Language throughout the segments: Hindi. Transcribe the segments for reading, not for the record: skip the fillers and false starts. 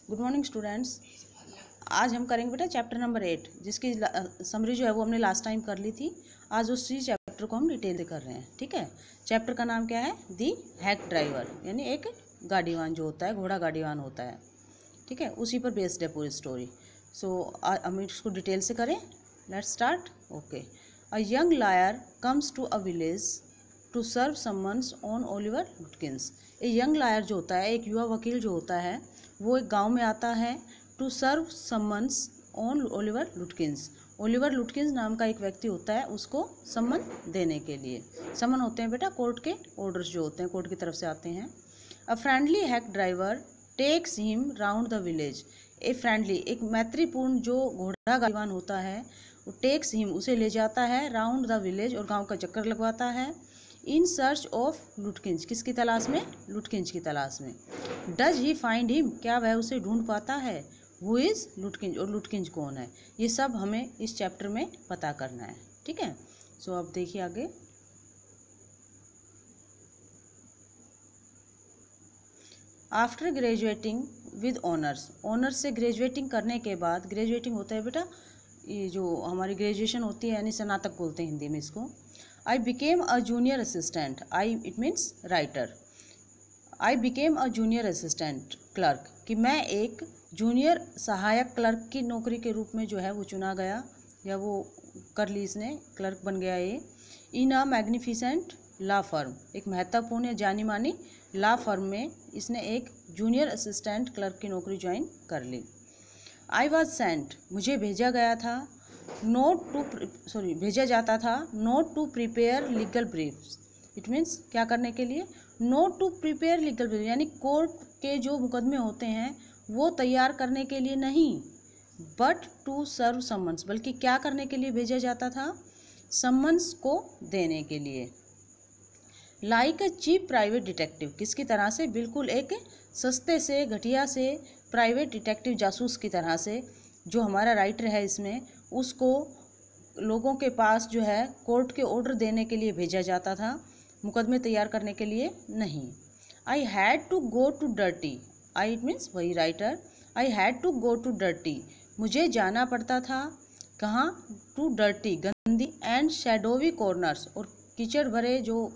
Good morning students. आज हम करेंगे बेटा चैप्टर नंबर 8, जिसकी समरी जो है वो हमने लास्ट टाइम कर ली थी। आज उसी चैप्टर को हम डिटेल से कर रहे हैं। ठीक है, चैप्टर का नाम क्या है? दी हैक ड्राइवर, यानी एक गाड़ीवान जो होता है, घोड़ा गाड़ीवान होता है। ठीक है, उसी पर बेस्ड है पूरी स्टोरी। सो हम इसको डिटेल से करें। Let's start. Okay. A young lawyer comes to a village to serve summons on Oliver Lutkins. A young lawyer जो होता है, एक युवा वकील जो होता है, वो एक गांव में आता है to serve summons on Oliver लुटकिंस। Oliver लुटकिंस नाम का एक व्यक्ति होता है, उसको सम्मन देने के लिए। सम्मन होते हैं बेटा कोर्ट के ऑर्डर्स जो होते हैं, कोर्ट की तरफ से आते हैं। A friendly hack driver takes him round the village. A friendly, एक मैत्रीपूर्ण जो घोड़ा गाड़ीवान होता है, वो टेक्स हिम, उसे ले जाता है राउंड द विलेज, और गांव का चक्कर लगवाता है। इन सर्च ऑफ लुटकिंस, किसकी तलाश में? लुटकिंस की तलाश में। डज ही फाइंड हिम, क्या वह उसे ढूंढ पाता है? हु इज लुटकिंस, और लुटकिंस कौन है? ये सब हमें इस चैप्टर में पता करना है। ठीक है, सो अब देखिए आगे। After graduating with honours, honours से ग्रेजुएटिंग करने के बाद, ग्रेजुएटिंग होता है बेटा ये जो हमारी ग्रेजुएशन होती है, यानी स्नातक बोलते हैं हिंदी में इसको। I became a junior assistant, I it means writer. I became a junior assistant clerk, कि मैं एक जूनियर सहायक क्लर्क की नौकरी के रूप में जो है वो चुना गया, या वो कर ली इसने, क्लर्क बन गया ये। इन अ मैग्निफिसेंट लॉ फर्म, एक महत्वपूर्ण या जानी मानी लॉ फर्म में इसने एक जूनियर असिस्टेंट क्लर्क की नौकरी ज्वाइन कर ली। आई वॉज सेंट, मुझे भेजा गया था, भेजा जाता था, not to prepare legal briefs. It means क्या करने के लिए? Not to prepare legal brief, यानी कोर्ट के जो मुकदमे होते हैं वो तैयार करने के लिए नहीं, बट टू सर्व समन्स, बल्कि क्या करने के लिए भेजा जाता था? समन्स को देने के लिए। Like a cheap private detective, किसकी तरह से? बिल्कुल एक सस्ते से, घटिया से प्राइवेट डिटेक्टिव, जासूस की तरह से। जो हमारा राइटर है इसमें, उसको लोगों के पास जो है कोर्ट के ऑर्डर देने के लिए भेजा जाता था, मुकदमे तैयार करने के लिए नहीं। I had to go to dirty, I it means वही writer, I had to go to dirty, मुझे जाना पड़ता था कहाँ? टू डर्टी, गंदी, एंड शैडोवी कॉर्नर्स, और कीचड़ भरे जो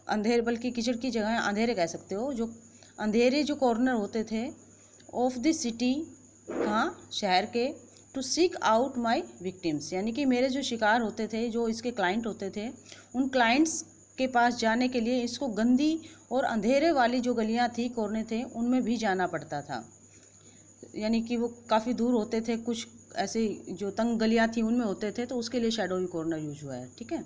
अंधेरे, बल्कि कीचड़ की जगह अंधेरे कह सकते हो, जो अंधेरे जो कॉर्नर होते थे, ऑफ द सिटी, कहाँ? शहर के। To seek out my victims, यानी कि मेरे जो शिकार होते थे, जो इसके क्लाइंट होते थे, उन क्लाइंट्स के पास जाने के लिए इसको गंदी और अंधेरे वाली जो गलियां थी, कॉर्नर थे, उनमें भी जाना पड़ता था। यानी कि वो काफ़ी दूर होते थे, कुछ ऐसे जो तंग गलियां थी उनमें होते थे, तो उसके लिए शैडोवी कॉर्नर यूज हुआ है। ठीक है।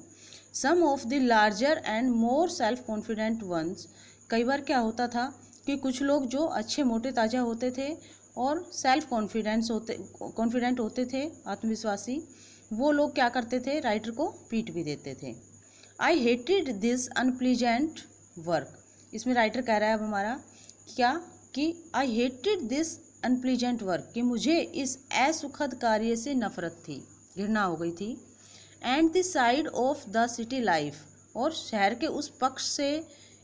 Some of the larger and more self confident ones, कई बार क्या होता था कि कुछ लोग जो अच्छे मोटे ताजा होते थे और सेल्फ कॉन्फिडेंट होते थे, आत्मविश्वासी, वो लोग क्या करते थे? राइटर को पीट भी देते थे। I hated this unpleasant work, इसमें राइटर कह रहा है अब हमारा क्या, कि I hated this unpleasant work, कि मुझे इस असुखद कार्य से नफरत थी, घृणा हो गई थी। And the side of the city life, और शहर के उस पक्ष से,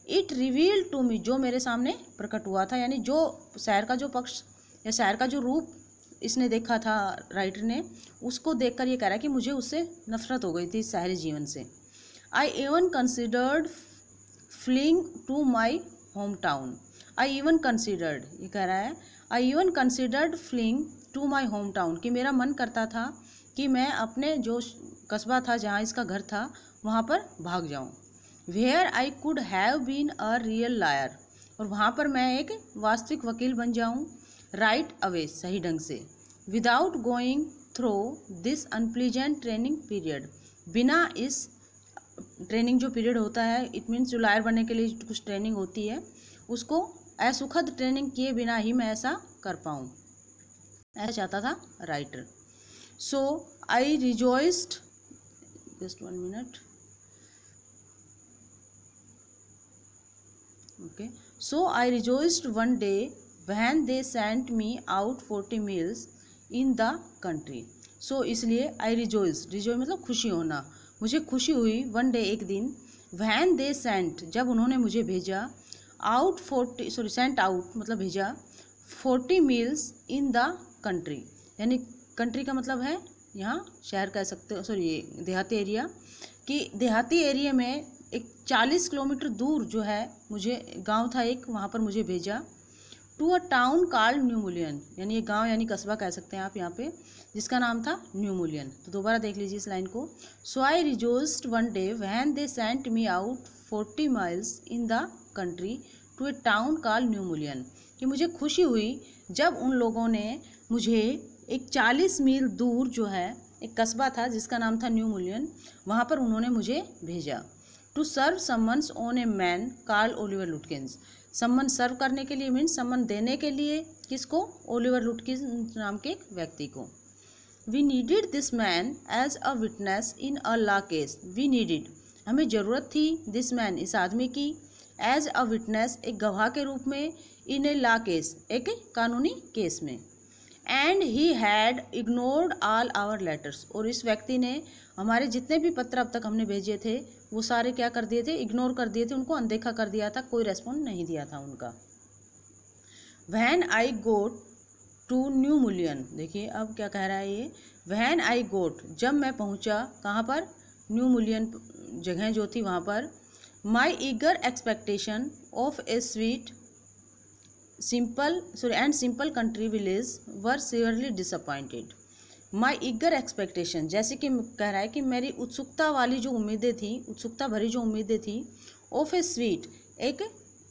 इट रिवील टू मी, जो मेरे सामने प्रकट हुआ था, यानी जो शहर का जो पक्ष या शहर का जो रूप इसने देखा था राइटर ने, उसको देखकर ये कह रहा है कि मुझे उससे नफरत हो गई थी, शहरी जीवन से। I even considered fleeing to my home town, I even considered, ये कह रहा है I even considered fleeing to my home town, कि मेरा मन करता था कि मैं अपने जो कस्बा था, जहाँ इसका घर था, वहाँ पर भाग जाऊँ। Where I could have been a real lawyer, और वहाँ पर मैं एक वास्तविक वकील बन जाऊँ, राइट अवे, सही ढंग से, without going through this unpleasant training period, बिना इस ट्रेनिंग जो पीरियड होता है, इट मीन्स जो लायर बनने के लिए कुछ ट्रेनिंग होती है, उसको असुखद ट्रेनिंग किए बिना ही मैं ऐसा कर पाऊँ, ऐसा चाहता था writer. So I rejoiced, just 1 minute, okay, so I rejoiced one day when they sent me out 40 miles in the country. so इसलिए I rejoiced, मतलब खुशी होना, मुझे खुशी हुई, one day, एक दिन, when they sent, जब उन्होंने मुझे भेजा, sent out मतलब भेजा, 40 मील्स इन द कंट्री, यानी कंट्री का मतलब है यहाँ शहर कह सकते हो, सॉरी ये देहाती एरिया, कि देहाती एरिया में एक 40 किलोमीटर दूर जो है मुझे गांव था एक, वहाँ पर मुझे भेजा। To a town called New Mullion, यानी ये गांव यानी कस्बा कह सकते हैं आप यहाँ पे, जिसका नाम था न्यू मुलियन। तो दोबारा देख लीजिए इस लाइन को। So I rejoiced one day when they sent me out 40 miles in the country to a town called New Mullion, कि मुझे खुशी हुई जब उन लोगों ने मुझे एक 40 मील दूर जो है एक कस्बा था जिसका नाम था न्यू मुलियन, वहाँ पर उन्होंने मुझे भेजा। To serve summons on a man called Oliver Lutkins, सम्मन सर्व करने के लिए मीन्स सम्मन देने के लिए किसको, ओलिवर लुटकिंस नाम के एक व्यक्ति को। We needed this man as a witness in a law case, we needed हमें ज़रूरत थी, दिस मैन इस आदमी की, एज अ विटनेस एक गवाह के रूप में, इन ए लॉ केस एक कानूनी केस में। And he had ignored all our letters, और इस व्यक्ति ने हमारे जितने भी पत्र अब तक हमने भेजे थे वो सारे क्या कर दिए थे, इग्नोर कर दिए थे, उनको अनदेखा कर दिया था, कोई रेस्पॉन्ड नहीं दिया था उनका। When I got to New Mullion, देखिए अब क्या कह रहा है ये, व्हेन आई गोट जब मैं पहुंचा, कहाँ पर, न्यू मुलियन जगह जो थी वहाँ पर, my eager expectation of a sweet simple country village were severely disappointed. My eager expectation, जैसे कि कह रहा है कि मेरी उत्सुकता वाली जो उम्मीदें थी, उत्सुकता भरी जो उम्मीदें थी, ऑफ ए स्वीट एक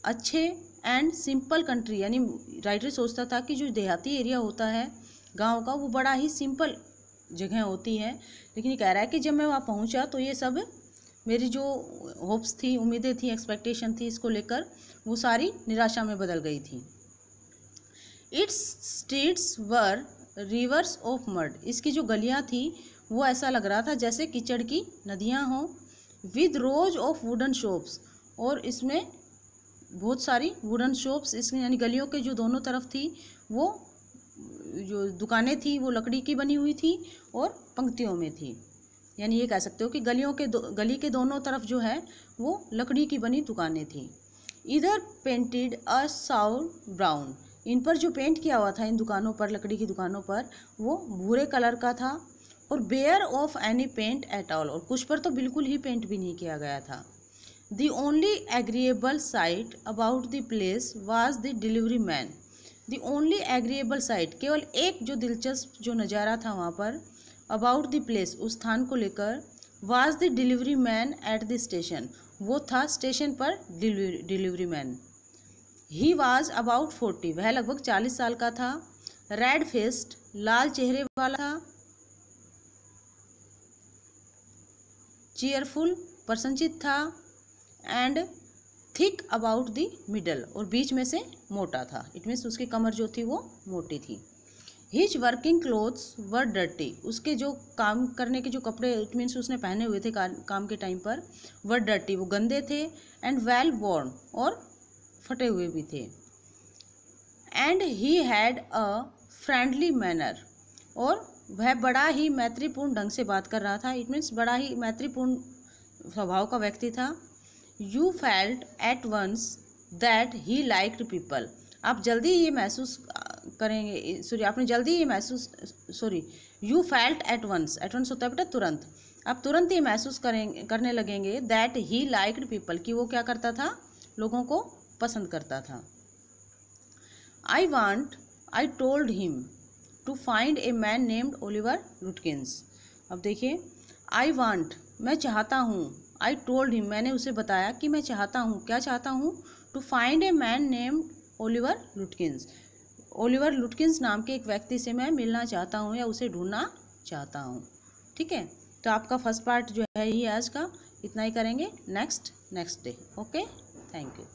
अच्छे एंड सिंपल कंट्री, यानी राइटर सोचता था कि जो देहाती एरिया होता है गांव का वो बड़ा ही सिंपल जगह होती है, लेकिन ये कह रहा है कि जब मैं वहाँ पहुँचा तो ये सब मेरी जो होप्स थी, उम्मीदें थी, एक्सपेक्टेशन थी इसको लेकर, वो सारी निराशा में बदल गई थी। It's streets were reverse of mud, इसकी जो गलियां थी वो ऐसा लग रहा था जैसे कीचड़ की नदियां हों। With rose of wooden shops, और इसमें बहुत सारी वुडन शॉप्स, इसमें यानी गलियों के जो दोनों तरफ थी वो जो दुकानें थी वो लकड़ी की बनी हुई थी और पंक्तियों में थी, यानी ये कह सकते हो कि गली के दोनों तरफ जो है वो लकड़ी की बनी दुकानें थी। इधर पेंटेड अ साउर ब्राउन, इन पर जो पेंट किया हुआ था इन दुकानों पर, लकड़ी की दुकानों पर, वो भूरे कलर का था। और bare of any paint at all, और कुछ पर तो बिल्कुल ही पेंट भी नहीं किया गया था। The only agreeable site about the place was the delivery man, the only agreeable site, केवल एक जो दिलचस्प जो नज़ारा था वहाँ पर, अबाउट द प्लेस उस स्थान को लेकर, was the delivery man at the station, वो था स्टेशन पर delivery man. He was about 40, वह लगभग 40 साल का था। रेड फेस्ड, लाल चेहरे वाला था। चीयरफुल, प्रसन्नचित था। And thick about the middle, और बीच में से मोटा था, इट मीन्स उसकी कमर जो थी वो मोटी थी। हिज वर्किंग क्लोथ्स वर डर्टी, उसके जो काम करने के जो कपड़े इट मीन्स उसने पहने हुए थे काम के टाइम पर, वर डर्टी वो गंदे थे। एंड वेल वॉर्न, और फटे हुए भी थे। And he had a friendly manner, और वह बड़ा ही मैत्रीपूर्ण ढंग से बात कर रहा था, इट मीन्स बड़ा ही मैत्रीपूर्ण स्वभाव का व्यक्ति था। You felt at once that he liked people, आप जल्दी ये महसूस करेंगे, सॉरी आपने जल्दी ये महसूस, sorry you felt at once होता है बेटा तुरंत, आप तुरंत ये महसूस करने लगेंगे दैट ही लाइक्ड पीपल, कि वो क्या करता था, लोगों को पसंद करता था। I told him to find a man named Oliver Lutkins, अब देखिए आई वांट मैं चाहता हूँ, आई टोल्ड हिम मैंने उसे बताया कि मैं चाहता हूँ, क्या चाहता हूँ, to find a man named Oliver लुटकिंस, Oliver लुटकिंस नाम के एक व्यक्ति से मैं मिलना चाहता हूँ या उसे ढूंढना चाहता हूँ। ठीक है, तो आपका फर्स्ट पार्ट जो है ये आज का इतना ही करेंगे next day. Okay, thank you.